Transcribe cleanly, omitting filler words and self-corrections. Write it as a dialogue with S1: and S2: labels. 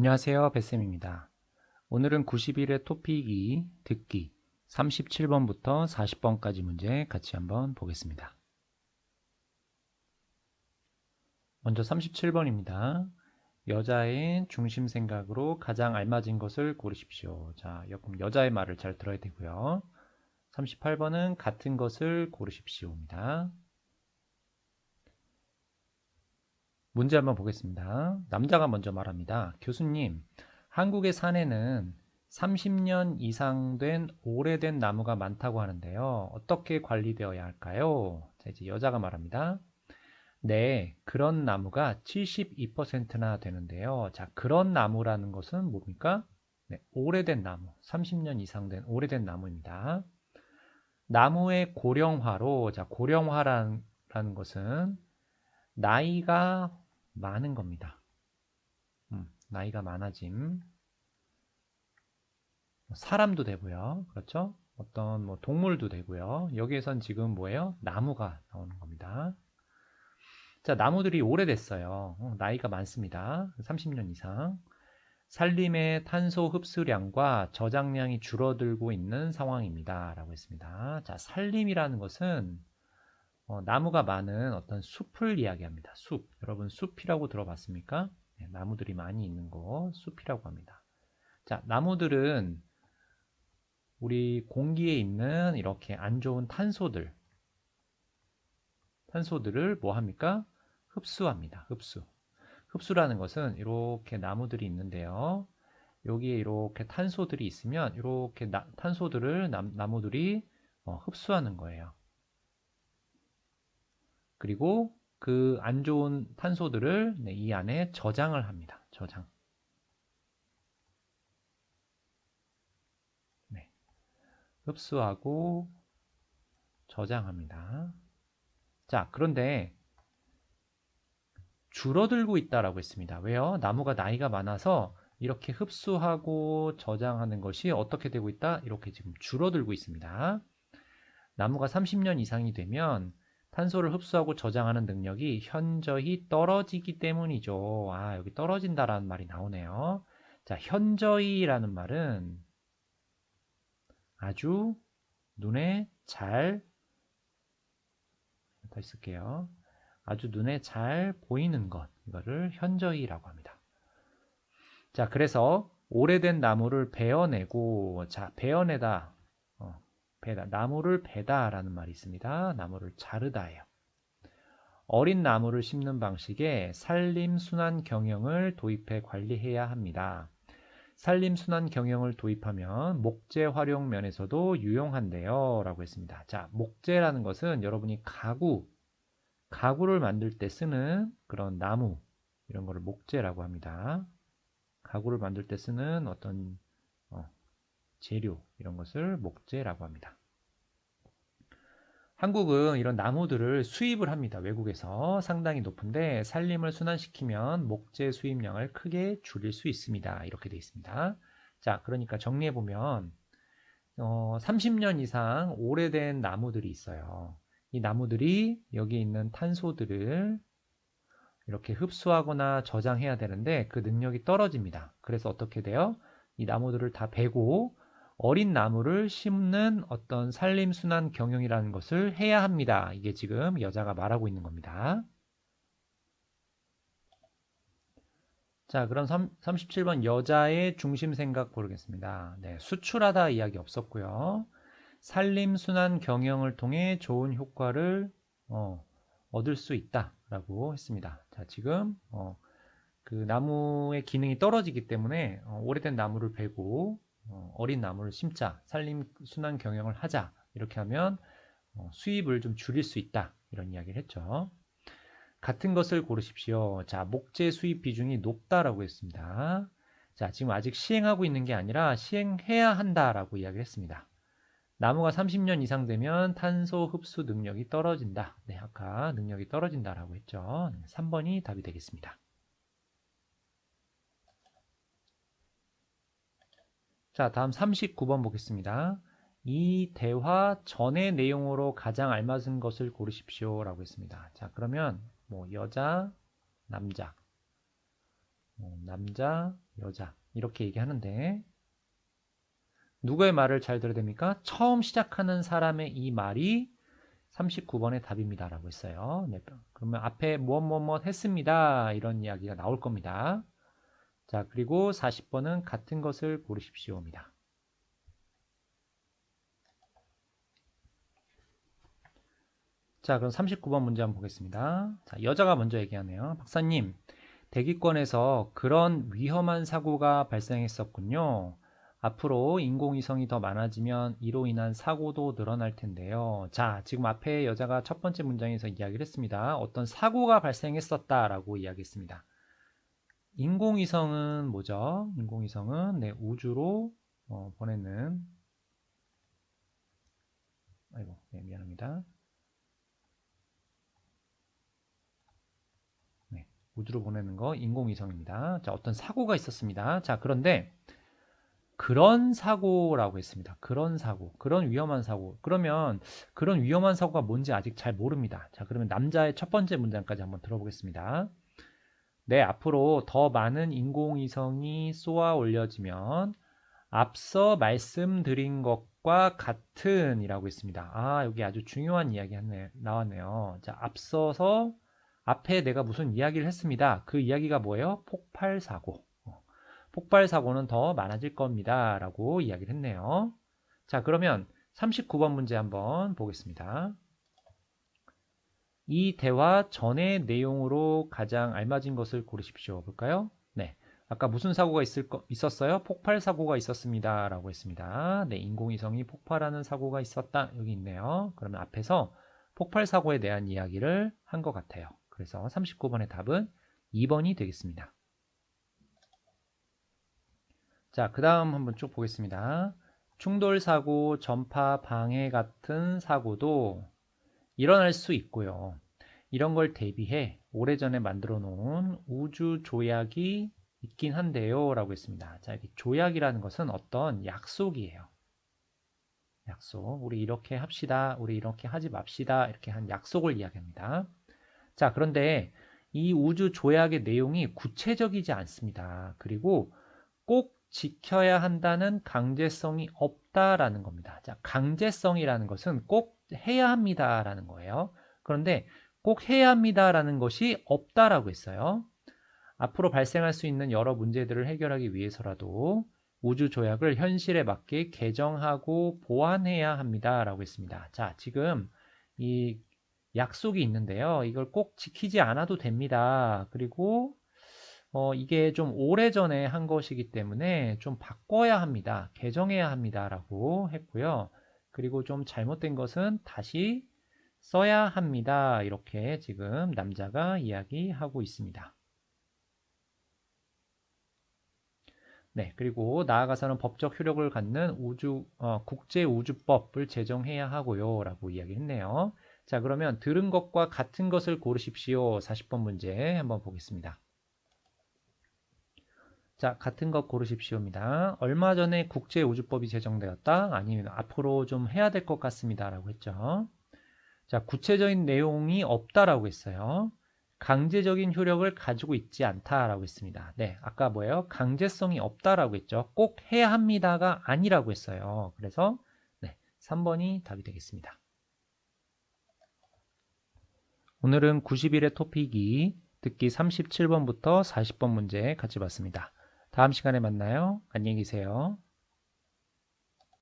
S1: 안녕하세요, 뱃쌤입니다. 오늘은 90일의 토픽 2 듣기 37번부터 40번까지 문제 같이 한번 보겠습니다. 먼저 37번입니다. 여자의 중심 생각으로 가장 알맞은 것을 고르십시오. 자, 그럼 여자의 말을 잘 들어야 되고요. 38번은 같은 것을 고르십시오입니다. 문제 한번 보겠습니다. 남자가 먼저 말합니다. 교수님, 한국의 산에는 30년 이상 된 오래된 나무가 많다고 하는데요. 어떻게 관리되어야 할까요? 자, 이제 여자가 말합니다. 네, 그런 나무가 72%나 되는데요. 자, 그런 나무라는 것은 뭡니까? 네, 오래된 나무, 30년 이상 된 오래된 나무입니다. 나무의 고령화로, 자, 고령화라는 것은 나이가 많은 겁니다. 나이가 많아짐. 사람도 되고요. 그렇죠? 어떤 뭐 동물도 되고요. 여기에선 지금 뭐예요? 나무가 나오는 겁니다. 자, 나무들이 오래됐어요. 나이가 많습니다. 30년 이상. 산림의 탄소 흡수량과 저장량이 줄어들고 있는 상황입니다. 라고 했습니다. 자, 산림이라는 것은 나무가 많은 어떤 숲을 이야기합니다. 숲. 여러분 숲이라고 들어봤습니까? 네, 나무들이 많이 있는 거 숲이라고 합니다. 자, 나무들은 우리 공기에 있는 이렇게 안 좋은 탄소들을 뭐 합니까? 흡수합니다. 흡수. 흡수라는 것은 이렇게 나무들이 있는데요. 여기에 이렇게 탄소들이 있으면 이렇게 탄소들을 나무들이 흡수하는 거예요. 그리고 그 안 좋은 탄소들을 이 안에 저장을 합니다. 저장. 네. 흡수하고 저장합니다. 자, 그런데 줄어들고 있다라고 했습니다. 왜요? 나무가 나이가 많아서 이렇게 흡수하고 저장하는 것이 어떻게 되고 있다? 이렇게 지금 줄어들고 있습니다. 나무가 30년 이상이 되면 탄소를 흡수하고 저장하는 능력이 현저히 떨어지기 때문이죠. 아, 여기 떨어진다라는 말이 나오네요. 자, 현저히라는 말은 아주 눈에 잘, 다시 쓸게요. 아주 눈에 잘 보이는 것, 이거를 현저히라고 합니다. 자, 그래서 오래된 나무를 베어내고, 자, 베어내다, 베다, 나무를 베다라는 말이 있습니다. 나무를 자르다예요. 어린 나무를 심는 방식에 산림순환 경영을 도입해 관리해야 합니다. 산림순환 경영을 도입하면 목재 활용 면에서도 유용한데요. 라고 했습니다. 자, 목재라는 것은 여러분이 가구를 만들 때 쓰는 그런 나무, 이런 거를 목재라고 합니다. 가구를 만들 때 쓰는 어떤 재료, 이런 것을 목재라고 합니다. 한국은 이런 나무들을 수입을 합니다. 외국에서 상당히 높은데 산림을 순환시키면 목재 수입량을 크게 줄일 수 있습니다. 이렇게 되어 있습니다. 자, 그러니까 정리해보면 30년 이상 오래된 나무들이 있어요. 이 나무들이 여기 있는 탄소들을 이렇게 흡수하거나 저장해야 되는데 그 능력이 떨어집니다. 그래서 어떻게 돼요? 이 나무들을 다 베고 어린 나무를 심는 어떤 산림순환 경영이라는 것을 해야 합니다. 이게 지금 여자가 말하고 있는 겁니다. 자, 그럼 37번 여자의 중심 생각 보겠습니다. 네, 수출하다 이야기 없었고요. 산림순환 경영을 통해 좋은 효과를 얻을 수 있다라고 했습니다. 자, 지금 그 나무의 기능이 떨어지기 때문에 오래된 나무를 베고 어린 나무를 심자, 산림순환 경영을 하자. 이렇게 하면 수입을 좀 줄일 수 있다. 이런 이야기를 했죠. 같은 것을 고르십시오. 자, 목재 수입 비중이 높다라고 했습니다. 자, 지금 아직 시행하고 있는 게 아니라 시행해야 한다라고 이야기를 했습니다. 나무가 30년 이상 되면 탄소 흡수 능력이 떨어진다. 네, 아까 능력이 떨어진다라고 했죠. 3번이 답이 되겠습니다. 자, 다음 39번 보겠습니다. 이 대화 전의 내용으로 가장 알맞은 것을 고르십시오. 라고 했습니다. 자, 그러면 뭐 여자, 남자. 남자, 여자 이렇게 얘기하는데 누구의 말을 잘 들어야 됩니까? 처음 시작하는 사람의 이 말이 39번의 답입니다 라고 했어요. 네, 그러면 앞에 무엇 했습니다 이런 이야기가 나올 겁니다. 자, 그리고 40번은 같은 것을 고르십시오입니다. 자, 그럼 39번 문제 한번 보겠습니다. 자, 여자가 먼저 얘기하네요. 박사님, 대기권에서 그런 위험한 사고가 발생했었군요. 앞으로 인공위성이 더 많아지면 이로 인한 사고도 늘어날 텐데요. 자, 지금 앞에 여자가 첫 번째 문장에서 이야기를 했습니다. 어떤 사고가 발생했었다라고 이야기했습니다. 인공위성은 뭐죠? 인공위성은 네, 우주로 보내는 아이고, 네, 미안합니다. 네, 우주로 보내는 거 인공위성입니다. 자, 어떤 사고가 있었습니다. 자, 그런데 그런 사고라고 했습니다. 그런 사고, 그런 위험한 사고. 그러면 그런 위험한 사고가 뭔지 아직 잘 모릅니다. 자, 그러면 남자의 첫 번째 문장까지 한번 들어보겠습니다. 네, 앞으로 더 많은 인공위성이 쏘아 올려지면 앞서 말씀드린 것과 같은 이라고 했습니다. 아, 여기 아주 중요한 이야기 나왔네요. 자, 앞서서 앞에 내가 무슨 이야기를 했습니다. 그 이야기가 뭐예요? 폭발 사고. 폭발 사고는 더 많아질 겁니다. 라고 이야기를 했네요. 자, 그러면 39번 문제 한번 보겠습니다. 이 대화 전의 내용으로 가장 알맞은 것을 고르십시오. 볼까요? 네. 아까 무슨 사고가 있었어요? 폭발 사고가 있었습니다. 라고 했습니다. 네. 인공위성이 폭발하는 사고가 있었다. 여기 있네요. 그러면 앞에서 폭발 사고에 대한 이야기를 한 것 같아요. 그래서 39번의 답은 2번이 되겠습니다. 자, 그 다음 한번 쭉 보겠습니다. 충돌 사고, 전파 방해 같은 사고도 일어날 수 있고요. 이런 걸 대비해 오래전에 만들어 놓은 우주 조약이 있긴 한데요. 라고 했습니다. 자, 여기 조약이라는 것은 어떤 약속이에요. 약속. 우리 이렇게 합시다. 우리 이렇게 하지 맙시다. 이렇게 한 약속을 이야기합니다. 자, 그런데 이 우주 조약의 내용이 구체적이지 않습니다. 그리고 꼭 지켜야 한다는 강제성이 없다라는 겁니다. 자, 강제성이라는 것은 꼭 해야 합니다라는 거예요. 그런데 꼭 해야 합니다라는 것이 없다라고 했어요. 앞으로 발생할 수 있는 여러 문제들을 해결하기 위해서라도 우주 조약을 현실에 맞게 개정하고 보완해야 합니다라고 했습니다. 자, 지금 이 약속이 있는데요. 이걸 꼭 지키지 않아도 됩니다. 그리고 이게 좀 오래전에 한 것이기 때문에 좀 바꿔야 합니다. 개정해야 합니다라고 했고요. 그리고 좀 잘못된 것은 다시 써야 합니다. 이렇게 지금 남자가 이야기하고 있습니다. 네, 그리고 나아가서는 법적 효력을 갖는 국제우주법을 제정해야 하고요. 라고 이야기했네요. 자, 그러면 들은 것과 같은 것을 고르십시오. 40번 문제 한번 보겠습니다. 자, 같은 것 고르십시오입니다. 얼마 전에 국제우주법이 제정되었다? 아니면 앞으로 좀 해야 될 것 같습니다. 라고 했죠. 자, 구체적인 내용이 없다라고 했어요. 강제적인 효력을 가지고 있지 않다라고 했습니다. 네, 아까 뭐예요? 강제성이 없다라고 했죠. 꼭 해야 합니다가 아니라고 했어요. 그래서 네, 3번이 답이 되겠습니다. 오늘은 90일의 토픽이 듣기 37번부터 40번 문제 같이 봤습니다. 다음 시간에 만나요. 안녕히 계세요.